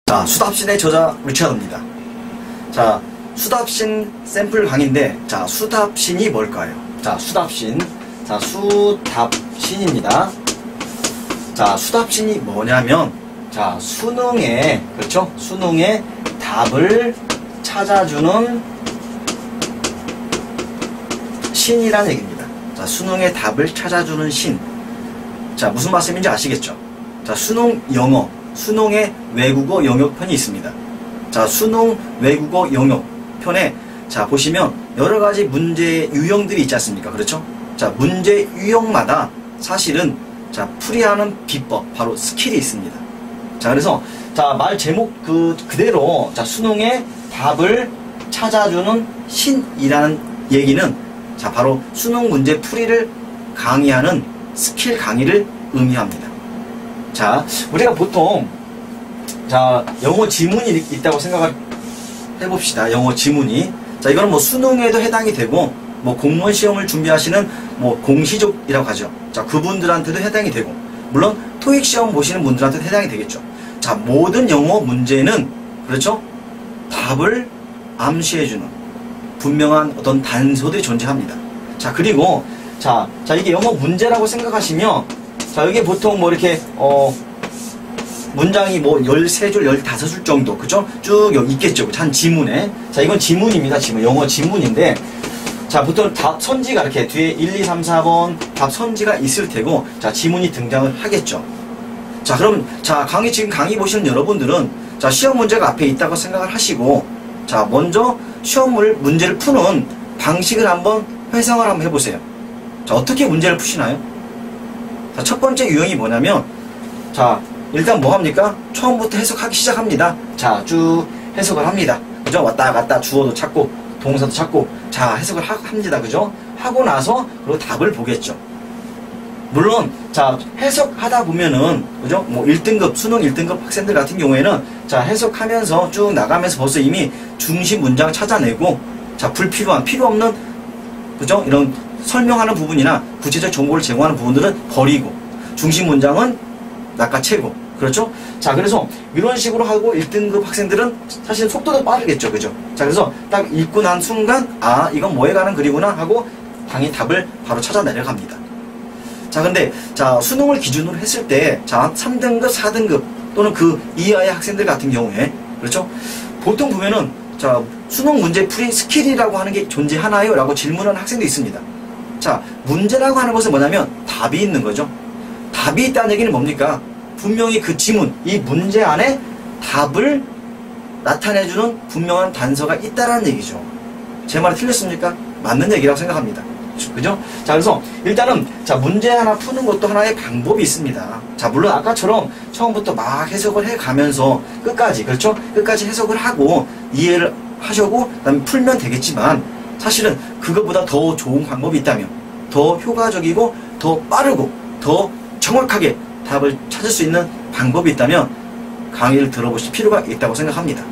자, 수답신의 저자 리처드입니다. 자, 수답신 샘플 강의인데, 자, 수답신이 뭘까요? 자, 수답신. 자, 수답신입니다. 자, 수답신이 뭐냐면, 자, 수능에, 그렇죠? 수능에 답을 찾아주는 신이라는 얘기입니다. 자, 수능에 답을 찾아주는 신. 자, 무슨 말씀인지 아시겠죠? 자, 수능 영어, 수능의 외국어 영역편이 있습니다. 자, 수능 외국어 영역편에 자, 보시면 여러 가지 문제 유형들이 있지 않습니까? 그렇죠? 자, 문제 유형마다 사실은 자, 풀이하는 비법, 바로 스킬이 있습니다. 자, 그래서 자, 말 제목 그대로 자, 수능의 답을 찾아주는 신이라는 얘기는 자, 바로 수능 문제 풀이를 강의하는 스킬 강의를 의미합니다. 자, 우리가 보통 자, 영어 지문이 있다고 생각을 해봅시다. 영어 지문이. 자, 이거는 뭐 수능에도 해당이 되고 뭐 공무원 시험을 준비하시는 뭐 공시족이라고 하죠. 자, 그분들한테도 해당이 되고 물론 토익 시험 보시는 분들한테도 해당이 되겠죠. 자, 모든 영어 문제는 그렇죠? 답을 암시해주는 분명한 어떤 단서들이 존재합니다. 자, 그리고 자, 이게 영어 문제라고 생각하시면 자, 여기 보통 뭐 이렇게 문장이 뭐 13줄, 15줄 정도, 그죠? 쭉 여기 있겠죠. 한 지문에. 자, 이건 지문입니다. 지문. 영어 지문인데, 자, 보통 답 선지가 이렇게 뒤에 1, 2, 3, 4번 답 선지가 있을 테고, 자, 지문이 등장을 하겠죠. 자, 그럼, 자, 지금 강의 보시는 여러분들은, 자, 시험 문제가 앞에 있다고 생각을 하시고, 자, 먼저 문제를 푸는 방식을 한번 회상을 한번 해보세요. 자, 어떻게 문제를 푸시나요? 자, 첫 번째 유형이 뭐냐면, 자, 일단 뭐 합니까? 처음부터 해석하기 시작합니다. 자, 쭉 해석을 합니다. 그죠? 왔다 갔다 주어도 찾고, 동사도 찾고, 자, 해석을 합니다. 그죠? 하고 나서, 그리고 답을 보겠죠. 물론, 자, 해석하다 보면은, 그죠? 뭐 1등급, 수능 1등급 학생들 같은 경우에는, 자, 해석하면서 쭉 나가면서 벌써 이미 중심 문장 찾아내고, 자, 필요 없는, 그죠? 이런 설명하는 부분이나 구체적 정보를 제공하는 부분들은 버리고, 중심 문장은 낚아채고, 그렇죠? 자, 그래서 이런 식으로 하고 1등급 학생들은 사실 속도도 빠르겠죠, 그죠? 자, 그래서 딱 읽고 난 순간, 아, 이건 뭐에 관한 글이구나 하고 당연히 답을 바로 찾아 내려갑니다. 자, 근데 자, 수능을 기준으로 했을 때, 자, 3등급, 4등급 또는 그 이하의 학생들 같은 경우에, 그렇죠? 보통 보면은, 자, 수능 문제 풀이 스킬이라고 하는 게 존재하나요? 라고 질문하는 학생도 있습니다. 자, 문제라고 하는 것은 뭐냐면 답이 있는 거죠. 답이 있다는 얘기는 뭡니까? 분명히 그 지문, 이 문제 안에 답을 나타내주는 분명한 단서가 있다는 얘기죠. 제 말이 틀렸습니까? 맞는 얘기라고 생각합니다. 그죠? 자, 그래서 일단은 자, 문제 하나 푸는 것도 하나의 방법이 있습니다. 자, 물론 아까처럼 처음부터 막 해석을 해가면서 끝까지, 그렇죠? 끝까지 해석을 하고 이해를 하시고 그다음에 풀면 되겠지만 사실은 그것보다 더 좋은 방법이 있다면, 더 효과적이고 더 빠르고 더 정확하게 답을 찾을 수 있는 방법이 있다면 강의를 들어보실 필요가 있다고 생각합니다.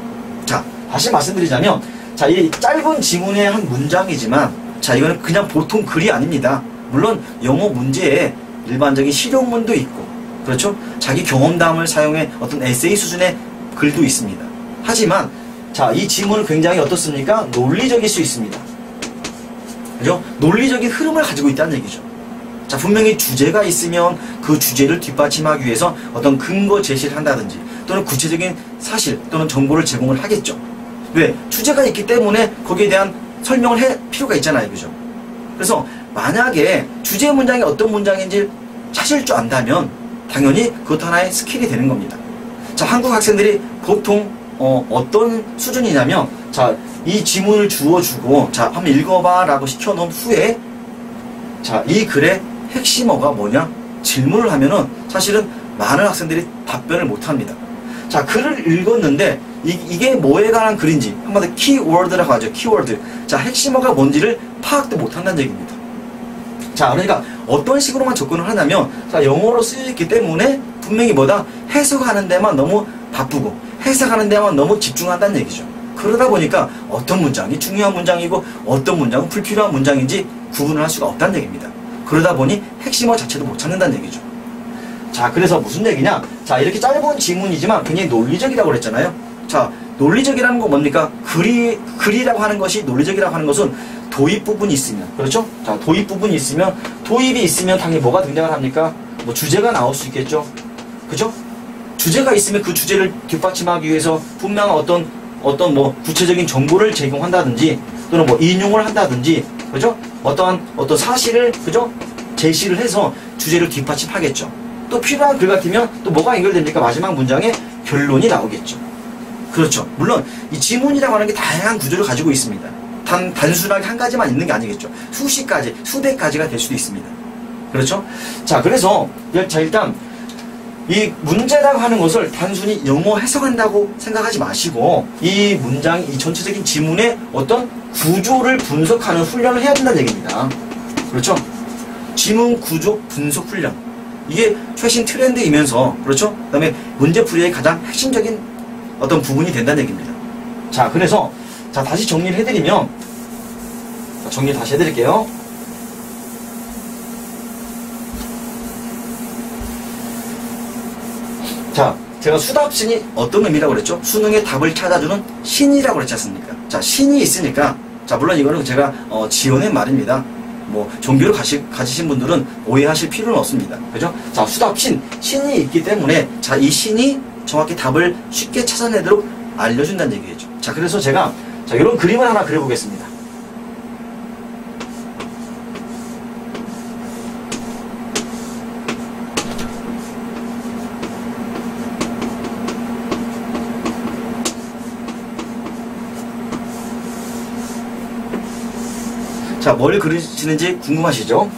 자, 다시 말씀드리자면, 자, 이 짧은 지문의 한 문장이지만, 자, 이거는 그냥 보통 글이 아닙니다. 물론 영어 문제에 일반적인 실용문도 있고, 그렇죠? 자기 경험담을 사용해 어떤 에세이 수준의 글도 있습니다. 하지만 자, 이 지문은 굉장히 어떻습니까? 논리적일 수 있습니다. 그죠? 논리적인 흐름을 가지고 있다는 얘기죠. 자, 분명히 주제가 있으면 그 주제를 뒷받침하기 위해서 어떤 근거 제시를 한다든지 또는 구체적인 사실 또는 정보를 제공을 하겠죠. 왜? 주제가 있기 때문에 거기에 대한 설명을 할 필요가 있잖아요. 그죠? 그래서 만약에 주제 문장이 어떤 문장인지 찾을 줄 안다면 당연히 그것 하나의 스킬이 되는 겁니다. 자, 한국 학생들이 보통 어떤 수준이냐면, 자, 이 지문을 주어주고, 자, 한번 읽어봐 라고 시켜놓은 후에, 자, 이 글의 핵심어가 뭐냐? 질문을 하면은 사실은 많은 학생들이 답변을 못합니다. 자, 글을 읽었는데 이게 뭐에 관한 글인지, 한마디로 키워드라고 하죠. 키워드. 자, 핵심어가 뭔지를 파악도 못한다는 얘기입니다. 자, 그러니까 어떤 식으로만 접근을 하냐면, 자, 영어로 쓰여있기 때문에 분명히 뭐다? 해석하는 데만 너무 바쁘고 해석하는 데만 너무 집중한다는 얘기죠. 그러다 보니까 어떤 문장이 중요한 문장이고 어떤 문장은 불필요한 문장인지 구분을 할 수가 없다는 얘기입니다. 그러다 보니 핵심어 자체도 못 찾는다는 얘기죠. 자, 그래서 무슨 얘기냐? 자, 이렇게 짧은 지문이지만 굉장히 논리적이라고 그랬잖아요. 자, 논리적이라는 건 뭡니까? 글이라고 하는 것이, 논리적이라고 하는 것은 도입 부분이 있으면, 그렇죠? 자, 도입 부분이 있으면, 도입이 있으면 당연히 뭐가 등장을 합니까? 뭐 주제가 나올 수 있겠죠? 그죠? 주제가 있으면 그 주제를 뒷받침하기 위해서 분명한 어떤 뭐 구체적인 정보를 제공한다든지, 또는 뭐 인용을 한다든지, 그죠? 어떤 사실을, 그죠? 제시를 해서 주제를 뒷받침하겠죠. 또 필요한 글 같으면 또 뭐가 연결됩니까? 마지막 문장에 결론이 나오겠죠. 그렇죠. 물론 이 지문이라고 하는 게 다양한 구조를 가지고 있습니다. 단순하게 한 가지만 있는 게 아니겠죠. 수십 가지, 수백 가지가 될 수도 있습니다. 그렇죠? 자, 그래서 자, 일단 이 문제라고 하는 것을 단순히 영어 해석한다고 생각하지 마시고 이 문장, 이 전체적인 지문의 어떤 구조를 분석하는 훈련을 해야 된다는 얘기입니다. 그렇죠? 지문 구조 분석 훈련. 이게 최신 트렌드이면서, 그렇죠? 그 다음에 문제풀이의 가장 핵심적인 어떤 부분이 된다는 얘기입니다. 자, 그래서 자, 다시 정리를 해드리면, 자, 정리 다시 해드릴게요. 자, 제가 수답신이 어떤 의미라고 그랬죠? 수능의 답을 찾아주는 신이라고 그랬지 않습니까? 자, 신이 있으니까, 자, 물론 이거는 제가 지어낸 말입니다. 뭐 종교를 가지신 분들은 오해하실 필요는 없습니다. 그죠? 자, 수답신, 신이 있기 때문에 자, 이 신이 정확히 답을 쉽게 찾아내도록 알려준다는 얘기겠죠. 자, 그래서 제가 자, 이런 그림을 하나 그려보겠습니다. 자, 뭘 그리시는지 궁금하시죠?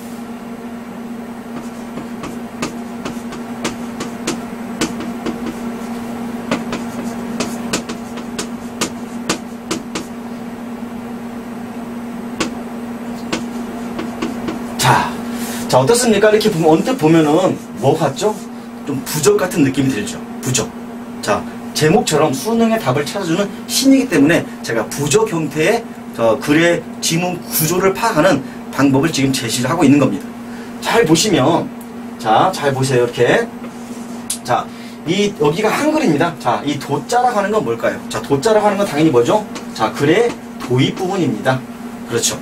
자, 어떻습니까? 이렇게 보면, 언뜻 보면은 뭐 같죠? 좀 부적 같은 느낌이 들죠? 부적. 자, 제목처럼 수능의 답을 찾아주는 신이기 때문에 제가 부적 형태의 글의 지문 구조를 파악하는 방법을 지금 제시를 하고 있는 겁니다. 잘 보시면, 자, 잘 보세요. 이렇게. 자, 여기가 한글입니다. 자, 이 도자라고 하는 건 뭘까요? 자, 도자라고 하는 건 당연히 뭐죠? 자, 글의 도입 부분입니다. 그렇죠.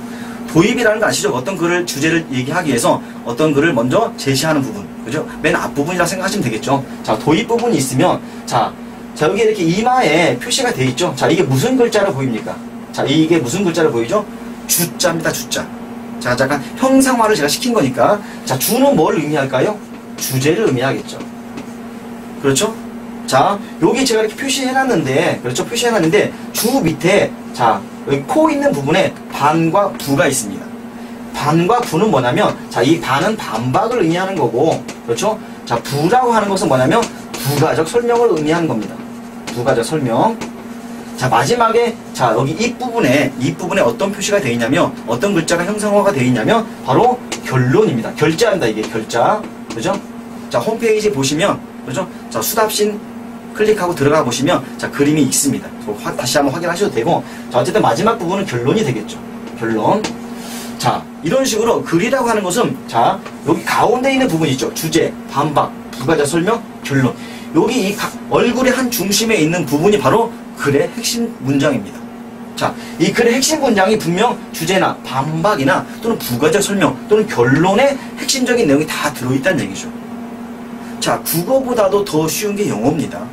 도입이라는 거 아시죠? 어떤 글을, 주제를 얘기하기 위해서 어떤 글을 먼저 제시하는 부분. 그죠? 맨 앞부분이라 생각하시면 되겠죠. 자, 도입 부분이 있으면, 자, 여기 이렇게 이마에 표시가 되어 있죠? 자, 이게 무슨 글자로 보입니까? 자, 이게 무슨 글자로 보이죠? 주자입니다, 주자. 자, 잠깐 형상화를 제가 시킨 거니까. 자, 주는 뭘 의미할까요? 주제를 의미하겠죠. 그렇죠? 자, 여기 제가 이렇게 표시해놨는데, 그렇죠? 표시해놨는데, 주 밑에, 자, 여기 코 있는 부분에 반과 부가 있습니다. 반과 부는 뭐냐면, 자, 이 반은 반박을 의미하는 거고, 그렇죠? 자, 부라고 하는 것은 뭐냐면, 부가적 설명을 의미하는 겁니다. 부가적 설명. 자, 마지막에, 자, 여기 이 부분에 어떤 표시가 되어 있냐면, 어떤 글자가 형상화가 되어 있냐면, 바로 결론입니다. 결자입니다, 이게 결자. 그죠? 자, 홈페이지 보시면, 그죠? 자, 수답신 클릭하고 들어가 보시면, 자, 그림이 있습니다. 다시 한번 확인하셔도 되고, 자, 어쨌든 마지막 부분은 결론이 되겠죠. 결론. 자, 이런 식으로 글이라고 하는 것은, 자, 여기 가운데 있는 부분이 있죠. 주제, 반박, 부가적 설명, 결론. 여기 이 얼굴의 한 중심에 있는 부분이 바로 글의 핵심 문장입니다. 자, 이 글의 핵심 문장이 분명 주제나 반박이나 또는 부가적 설명 또는 결론의 핵심적인 내용이 다 들어있다는 얘기죠. 자, 국어보다도 더 쉬운 게 영어입니다.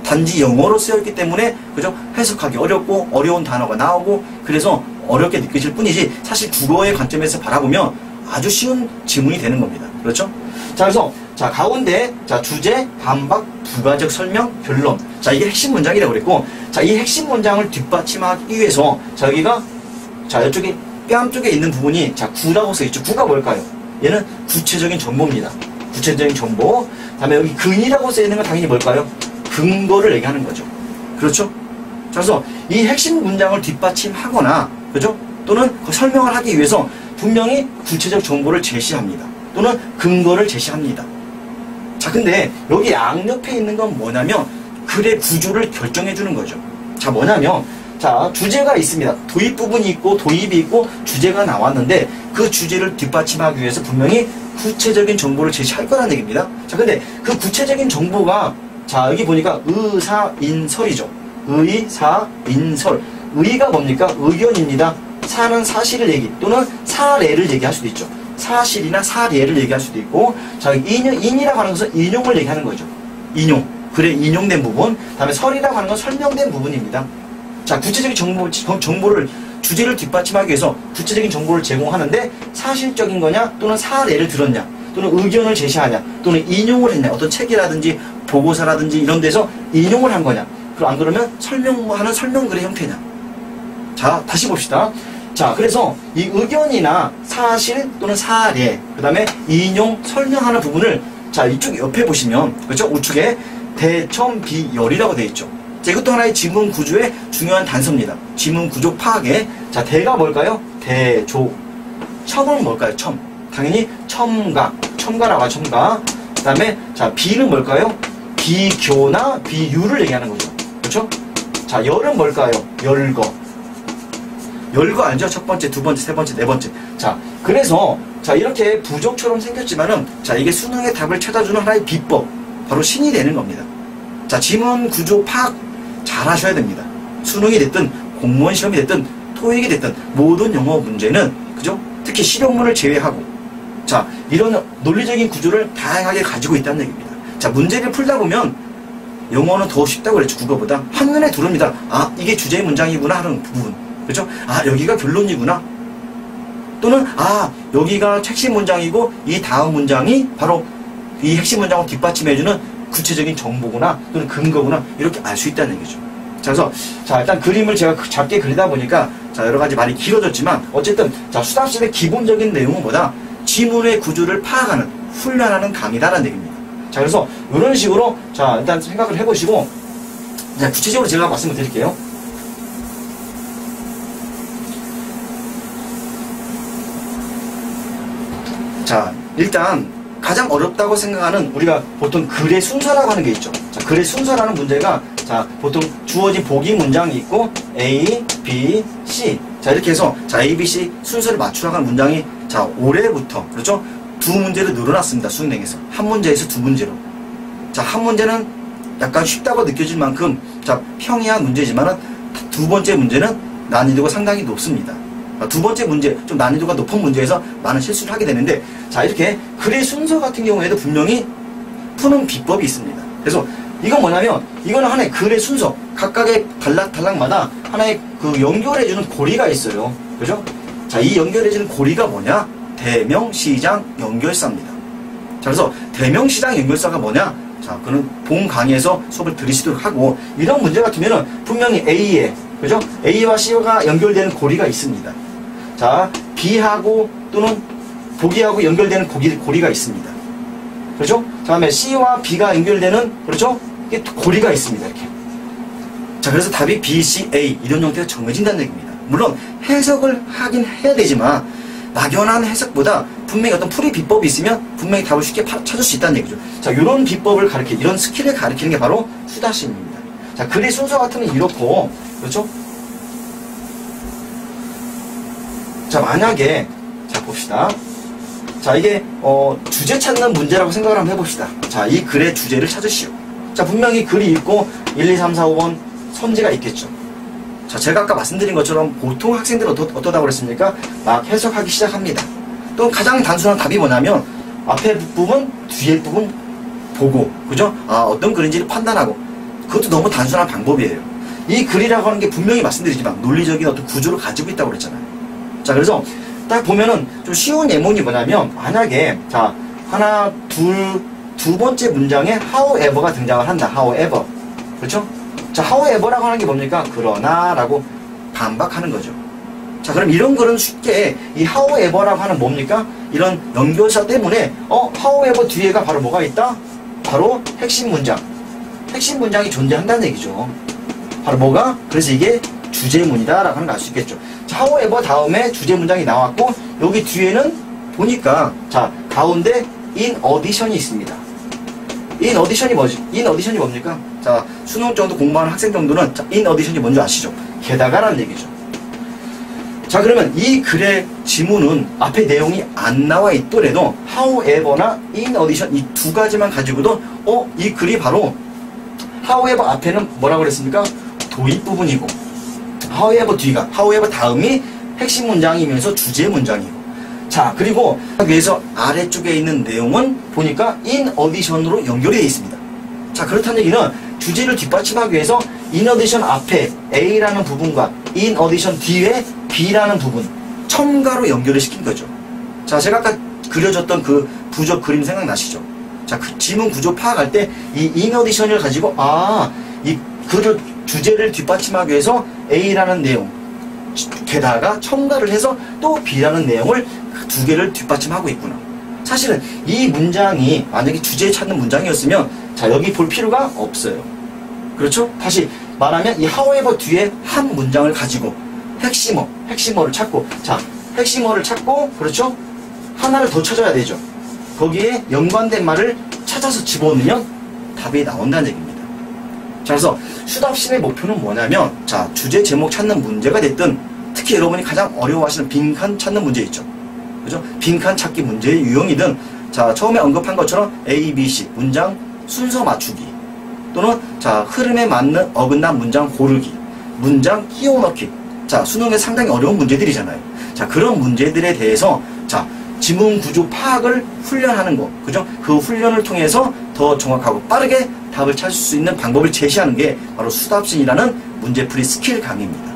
단지 영어로 쓰였기 때문에, 그죠? 해석하기 어렵고 어려운 단어가 나오고 그래서 어렵게 느껴질 뿐이지 사실 국어의 관점에서 바라보면 아주 쉬운 지문이 되는 겁니다. 그렇죠? 자, 그래서 자, 가운데 자, 주제, 반박, 부가적 설명, 결론. 자, 이게 핵심 문장이라고 그랬고, 자, 이 핵심 문장을 뒷받침하기 위해서 자, 여기가 자, 이쪽에 뺨 쪽에 있는 부분이 자, 구라고 써 있죠. 구가 뭘까요? 얘는 구체적인 정보입니다. 구체적인 정보. 다음에 여기 근이라고 써 있는 건 당연히 뭘까요? 근거를 얘기하는 거죠. 그렇죠? 자, 그래서 이 핵심 문장을 뒷받침하거나, 그죠? 또는 그 설명을 하기 위해서 분명히 구체적 정보를 제시합니다. 또는 근거를 제시합니다. 자, 근데 여기 양옆에 있는 건 뭐냐면 글의 구조를 결정해 주는 거죠. 자, 뭐냐면 자, 주제가 있습니다. 도입 부분이 있고 도입이 있고 주제가 나왔는데 그 주제를 뒷받침하기 위해서 분명히 구체적인 정보를 제시할 거라는 얘기입니다. 자, 근데 그 구체적인 정보가 자, 여기 보니까 의사인설이죠. 의사인설. 의가 뭡니까? 의견입니다. 사는 사실을 얘기 또는 사례를 얘기할 수도 있죠. 사실이나 사례를 얘기할 수도 있고, 자, 인이라고 하는 것은 인용을 얘기하는 거죠. 인용. 글에 인용된 부분. 다음에 설이라고 하는 건 설명된 부분입니다. 자, 구체적인 정보를, 주제를 뒷받침하기 위해서 구체적인 정보를 제공하는데 사실적인 거냐, 또는 사례를 들었냐, 또는 의견을 제시하냐, 또는 인용을 했냐, 어떤 책이라든지 보고서라든지 이런 데서 인용을 한 거냐, 그럼 안 그러면 설명하는 설명글의 형태냐. 자, 다시 봅시다. 자, 그래서 이 의견이나 사실 또는 사례, 그 다음에 인용, 설명하는 부분을, 자, 이쪽 옆에 보시면, 그렇죠? 우측에 대첨비열이라고 되어 있죠. 자, 이것도 하나의 지문 구조의 중요한 단서입니다. 지문 구조 파악에. 자, 대가 뭘까요? 대조. 첨은 뭘까요? 첨. 당연히 첨가. 첨가라고 하죠. 첨가. 그 다음에, 자, 비는 뭘까요? 비교나 비유를 얘기하는 거죠. 그렇죠? 자, 열은 뭘까요? 열거. 열거 알죠? 첫 번째, 두 번째, 세 번째, 네 번째. 자, 그래서, 자, 이렇게 부족처럼 생겼지만은, 자, 이게 수능의 답을 찾아주는 하나의 비법. 바로 신이 되는 겁니다. 자, 지문 구조 파악 잘 하셔야 됩니다. 수능이 됐든, 공무원 시험이 됐든, 토익이 됐든, 모든 영어 문제는, 그죠? 특히 실용문을 제외하고, 자, 이런 논리적인 구조를 다양하게 가지고 있다는 얘기입니다. 자, 문제를 풀다 보면, 영어는 더 쉽다고 그랬죠, 국어보다. 한눈에 들어옵니다. 아, 이게 주제 문장이구나 하는 부분. 그죠? 아, 여기가 결론이구나. 또는, 아, 여기가 핵심 문장이고, 이 다음 문장이 바로 이 핵심 문장을 뒷받침해주는 구체적인 정보구나, 또는 근거구나, 이렇게 알 수 있다는 얘기죠. 자, 그래서, 자, 일단 그림을 제가 작게 그리다 보니까, 자, 여러 가지 말이 길어졌지만, 어쨌든, 자, 수답식의 기본적인 내용은 뭐다? 지문의 구조를 파악하는, 훈련하는 강의다라는 얘기입니다. 자, 그래서, 이런 식으로, 자, 일단 생각을 해보시고, 자, 구체적으로 제가 말씀을 드릴게요. 자, 일단, 가장 어렵다고 생각하는 우리가 보통 글의 순서라고 하는 게 있죠. 자, 글의 순서라는 문제가, 자, 보통 주어진 보기 문장이 있고, A, B, C. 자, 이렇게 해서, 자, A, B, C 순서를 맞추라고 문장이, 자, 올해부터, 그렇죠? 두 문제를 늘어났습니다. 수능에서. 한 문제에서 두 문제로. 자, 한 문제는 약간 쉽다고 느껴질 만큼, 자, 평이한 문제지만은, 두 번째 문제는 난이도가 상당히 높습니다. 두 번째 문제, 좀 난이도가 높은 문제에서 많은 실수를 하게 되는데, 자, 이렇게 글의 순서 같은 경우에도 분명히 푸는 비법이 있습니다. 그래서 이건 뭐냐면, 이거는 하나의 글의 순서, 각각의 단락마다 하나의 그 연결해주는 고리가 있어요. 그죠? 자, 이 연결해주는 고리가 뭐냐? 대명시장 연결사입니다. 자, 그래서 대명시장 연결사가 뭐냐? 자, 그는 본 강의에서 수업을 들으시도록 하고, 이런 문제 같으면은 분명히 A에, 그죠? A와 C가 연결되는 고리가 있습니다. 자, B하고 또는 보기하고 연결되는 고리가 있습니다. 그렇죠? 그 다음에 C와 B가 연결되는, 그렇죠? 이게 고리가 있습니다. 이렇게. 자, 그래서 답이 B, C, A 이런 형태가 정해진다는 얘기입니다. 물론 해석을 하긴 해야 되지만 막연한 해석보다 분명히 어떤 풀이 비법이 있으면 분명히 답을 쉽게 찾을 수 있다는 얘기죠. 자, 이런 비법을 이런 스킬을 가르치는 게 바로 수다심입니다. 자, 글의 순서 같은 건 이렇고, 그렇죠? 자, 만약에, 자, 봅시다. 자, 이게, 주제 찾는 문제라고 생각을 한번 해봅시다. 자, 이 글의 주제를 찾으시오. 자, 분명히 글이 있고, 1, 2, 3, 4, 5번 선지가 있겠죠. 자, 제가 아까 말씀드린 것처럼 보통 학생들은 어떠다고 그랬습니까? 막 해석하기 시작합니다. 또 가장 단순한 답이 뭐냐면, 앞에 부분, 뒤에 부분 보고, 그죠? 아, 어떤 글인지를 판단하고, 그것도 너무 단순한 방법이에요. 이 글이라고 하는 게 분명히 말씀드리지만, 논리적인 어떤 구조를 가지고 있다고 그랬잖아요. 자, 그래서 딱 보면은 좀 쉬운 예문이 뭐냐면, 만약에, 자, 하나, 두 번째 문장에 however가 등장을 한다. however. 그렇죠? 자, however라고 하는 게 뭡니까? 그러나 라고 반박하는 거죠. 자, 그럼 이런 글은 쉽게 이 however라고 하는 뭡니까? 이런 연결사 때문에 however 뒤에가 바로 뭐가 있다? 바로 핵심 문장. 핵심 문장이 존재한다는 얘기죠. 바로 뭐가? 그래서 이게 주제문이다 라고 하는 걸 알 수 있겠죠. 자, however 다음에 주제 문장이 나왔고, 여기 뒤에는 보니까, 자, 가운데 in addition이 있습니다. in addition이 뭐지? in addition이 뭡니까? 자, 수능 정도 공부하는 학생 정도는, 자, in addition이 뭔지 아시죠? 게다가라는 얘기죠. 자, 그러면 이 글의 지문은 앞에 내용이 안 나와 있더라도 however나 in addition 이 두 가지만 가지고도 이 글이 바로 however 앞에는 뭐라고 그랬습니까? 도입 부분이고, however 뒤가, however 다음이 핵심 문장이면서 주제 문장이고. 자, 그리고 위에서 아래쪽에 있는 내용은 보니까 in addition으로 연결이 되어 있습니다. 자, 그렇다는 얘기는 주제를 뒷받침하기 위해서 in addition 앞에 A라는 부분과 in addition 뒤에 B라는 부분, 첨가로 연결을 시킨 거죠. 자, 제가 아까 그려줬던 그 부적 그림 생각나시죠? 자, 그 지문 구조 파악할 때 이 in addition을 가지고 이 글을 주제를 뒷받침하기 위해서 A라는 내용 게다가 첨가를 해서 또 B라는 내용을 두 개를 뒷받침하고 있구나. 사실은 이 문장이 만약에 주제에 찾는 문장이었으면 자, 여기 볼 필요가 없어요. 그렇죠? 다시 말하면 이 however 뒤에 한 문장을 가지고 핵심어를 찾고, 자, 핵심어를 찾고, 그렇죠? 하나를 더 찾아야 되죠. 거기에 연관된 말을 찾아서 집어넣으면 답이 나온다는 얘기입니다. 자, 그래서 수답신의 목표는 뭐냐면, 자, 주제 제목 찾는 문제가 됐든, 특히 여러분이 가장 어려워하시는 빈칸 찾는 문제 있죠. 그죠? 빈칸 찾기 문제의 유형이든, 자, 처음에 언급한 것처럼 A, B, C 문장 순서 맞추기, 또는 자, 흐름에 맞는 어긋난 문장 고르기, 문장 끼워 넣기. 자, 수능에 상당히 어려운 문제들이잖아요. 자, 그런 문제들에 대해서 자, 지문 구조 파악을 훈련하는 거, 그죠? 그 훈련을 통해서 더 정확하고 빠르게 답을 찾을 수 있는 방법을 제시하는 게 바로 수답신이라는 문제풀이 스킬 강의입니다.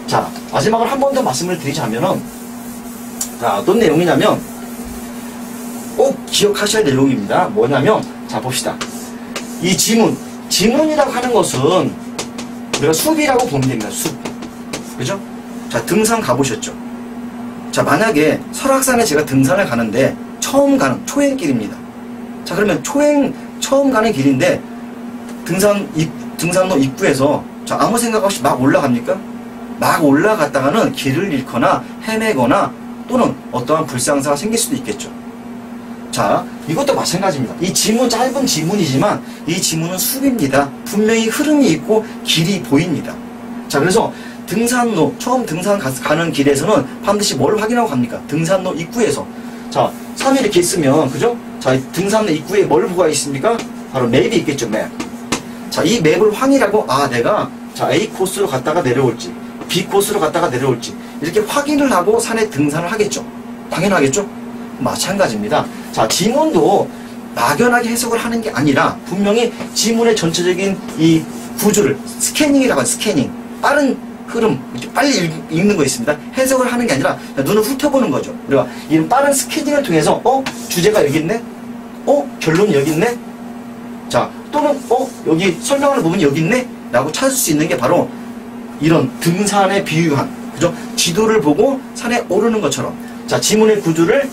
자, 마지막으로 한 번 더 말씀을 드리자면은, 자, 어떤 내용이냐면 꼭 기억하셔야 될 내용입니다. 뭐냐면, 자, 봅시다. 이 지문이라고 하는 것은 우리가 숲이라고 보면 됩니다. 숲. 그죠? 자, 등산 가보셨죠? 자, 만약에 설악산에 제가 등산을 가는데 처음 가는 초행길입니다. 자, 그러면 처음 가는 길인데 등산로 입구에서 자, 아무 생각 없이 막 올라갑니까? 막 올라갔다가는 길을 잃거나 헤매거나 또는 어떠한 불상사가 생길 수도 있겠죠. 자, 이것도 마찬가지입니다. 이 지문, 짧은 지문이지만 이 지문은 숲입니다. 분명히 흐름이 있고 길이 보입니다. 자, 그래서 등산로, 처음 등산 가는 길에서는 반드시 뭘 확인하고 갑니까? 등산로 입구에서. 자, 산이 이렇게 있으면, 그죠? 자, 등산로 입구에 뭘 보고 있습니까? 바로 맵이 있겠죠, 맵. 자, 이 맵을 확인하고, 내가, 자, A 코스로 갔다가 내려올지, B 코스로 갔다가 내려올지, 이렇게 확인을 하고 산에 등산을 하겠죠. 당연하겠죠? 마찬가지입니다. 자, 지문도 막연하게 해석을 하는 게 아니라, 분명히 지문의 전체적인 이 구조를, 스캐닝이라고 하죠, 스캐닝. 빠른 흐름, 이렇게 빨리 읽는 거 있습니다. 해석을 하는 게 아니라 눈을 훑어보는 거죠. 우리가 이런 빠른 스캐닝을 통해서 주제가 여기 있네? 결론이 여기 있네? 자, 또는 여기 설명하는 부분이 여기 있네? 라고 찾을 수 있는 게 바로 이런 등산에 비유한, 그죠? 지도를 보고 산에 오르는 것처럼, 자, 지문의 구조를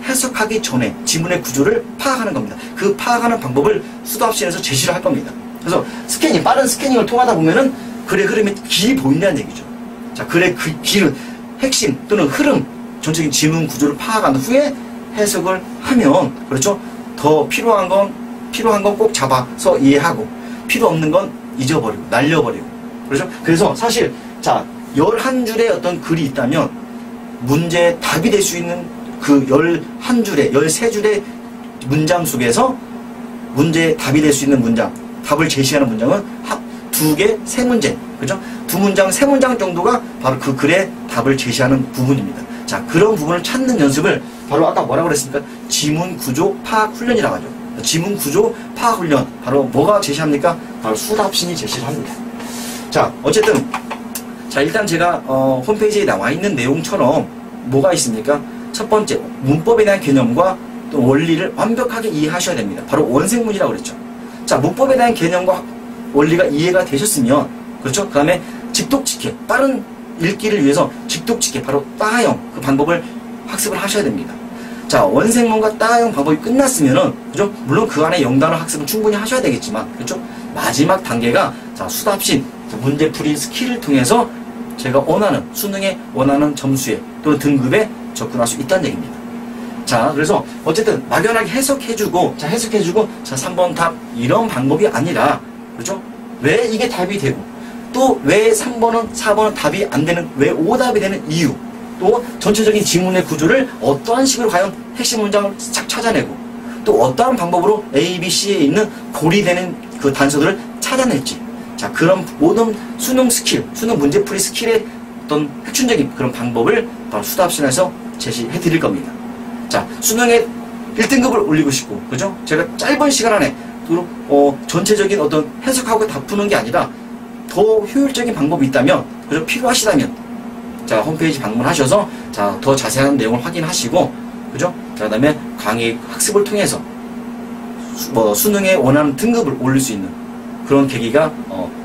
해석하기 전에 지문의 구조를 파악하는 겁니다. 그 파악하는 방법을 수도합신에서 제시를 할 겁니다. 그래서 스캐닝, 빠른 스캐닝을 통하다 보면은 글의 흐름이 길이 보인다는 얘기죠. 자, 글의 그 길은 핵심 또는 흐름, 전체적인 지문 구조를 파악한 후에 해석을 하면, 그렇죠? 더 필요한 건 꼭 잡아서 이해하고, 필요 없는 건 잊어버리고, 날려버리고. 그렇죠? 그래서 사실, 자, 11줄의 어떤 글이 있다면, 문제의 답이 될 수 있는 그 11줄의, 13줄의 문장 속에서 문제의 답이 될 수 있는 문장, 답을 제시하는 문장은 2개, 3문제, 그죠? 2문장, 3문장 정도가 바로 그 글의 답을 제시하는 부분입니다. 자, 그런 부분을 찾는 연습을 바로 아까 뭐라고 그랬습니까? 지문 구조 파악 훈련이라고 하죠. 지문 구조 파악 훈련, 바로 뭐가 제시합니까? 바로 수답신이 제시를 합니다. 자, 어쨌든, 자, 일단 제가 홈페이지에 나와 있는 내용처럼 뭐가 있습니까? 첫 번째, 문법에 대한 개념과 또 원리를 완벽하게 이해하셔야 됩니다. 바로 원생문이라고 그랬죠. 자, 문법에 대한 개념과 원리가 이해가 되셨으면, 그렇죠? 그 다음에 직독직해, 빠른 읽기를 위해서 직독직해, 바로 따형, 그 방법을 학습을 하셔야 됩니다. 자, 원생문과 따형 방법이 끝났으면은, 그죠? 물론 그 안에 영단어 학습은 충분히 하셔야 되겠지만, 그렇죠? 마지막 단계가, 자, 수답신, 문제풀이 스킬을 통해서 제가 수능에 원하는 점수에 또는 등급에 접근할 수 있다는 얘기입니다. 자, 그래서 어쨌든 막연하게 해석해주고, 자, 3번 답, 이런 방법이 아니라, 그렇죠? 왜 이게 답이 되고, 또 왜 3번은, 4번은 답이 안 되는, 왜 오답이 되는 이유, 또 전체적인 지문의 구조를 어떠한 식으로 과연 핵심 문장을 착 찾아내고, 또 어떠한 방법으로 A, B, C에 있는 고리되는 그 단서들을 찾아낼지. 자, 그런 모든 수능 스킬, 수능 문제풀이 스킬의 어떤 핵심적인 그런 방법을 바로 수다합신에서 제시해 드릴 겁니다. 자, 수능에 1등급을 올리고 싶고, 그죠? 제가 짧은 시간 안에 전체적인 어떤 해석하고 다 푸는 게 아니라 더 효율적인 방법이 있다면, 그죠? 필요하시다면, 자, 홈페이지 방문하셔서, 자, 더 자세한 내용을 확인하시고, 그죠? 자, 그 다음에 강의 학습을 통해서 수능에 원하는 등급을 올릴 수 있는 그런 계기가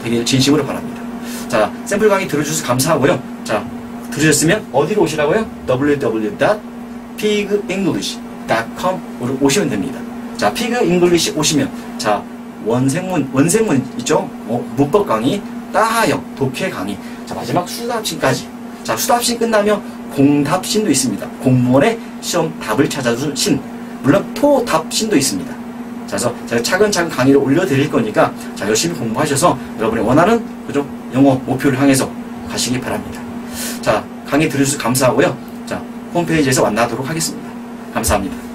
되길 진심으로 바랍니다. 자, 샘플 강의 들어주셔서 감사하고요. 자, 들으셨으면 어디로 오시라고요? www.pigenglish.com으로 오시면 됩니다. 자, 피그잉글리시 오시면, 자, 원생문 있죠? 문법 강의, 따하형, 독해 강의, 자, 마지막 수답신까지. 자, 수답신 끝나면 공답신도 있습니다. 공무원의 시험 답을 찾아준 신, 물론 토답신도 있습니다. 자, 그래서 제가 차근차근 강의를 올려드릴 거니까, 자, 열심히 공부하셔서 여러분이 원하는, 그죠? 영어 목표를 향해서 가시기 바랍니다. 자, 강의 들으셔서 감사하고요. 자, 홈페이지에서 만나도록 하겠습니다. 감사합니다.